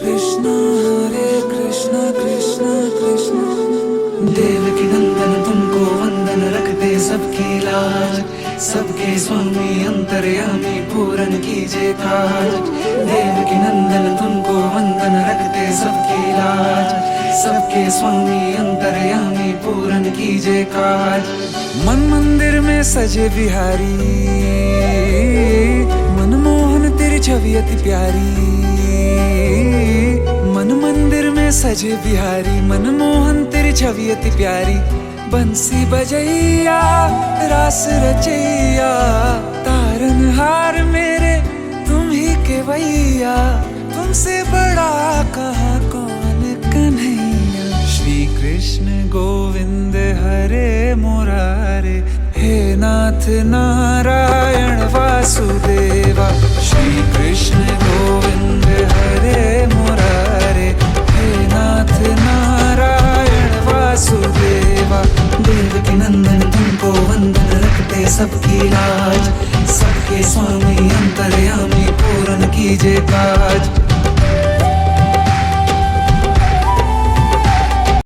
कृष्णा हरे कृष्णा कृष्णा कृष्णा। देवकी नंदन तुमको वंदन, रखते सबकी लाज, सबके स्वामी अंतर्यामी पूरन कीजिए काज। देवकी नंदन तुमको वंदन, रखते सबकी लाज, सबके स्वामी अंतर्यामी पूरन कीजिए काज। मन मंदिर में सजे बिहारी, मनमोहन तेरी छवि अति प्यारी। मन मंदिर में सजे बिहारी, मनमोहन तेरी छवि अति प्यारी। बंसी बजैया रास रचैया, तारनहार मेरे तुम ही के भैया। तुमसे बड़ा कहाँ कौन कन्हैया। श्री कृष्ण गोविंद हरे मुरारे, हे नाथ नारायण वासुदेवा। श्री कृष्ण गोविंद हरे मुरारे, हे नाथ नारायण वासुदेवा। देवकी नंदन तुमको वंदन, रखते सबकी लाज, सबके स्वामी अंतर्यामी पूरन कीजिए काज।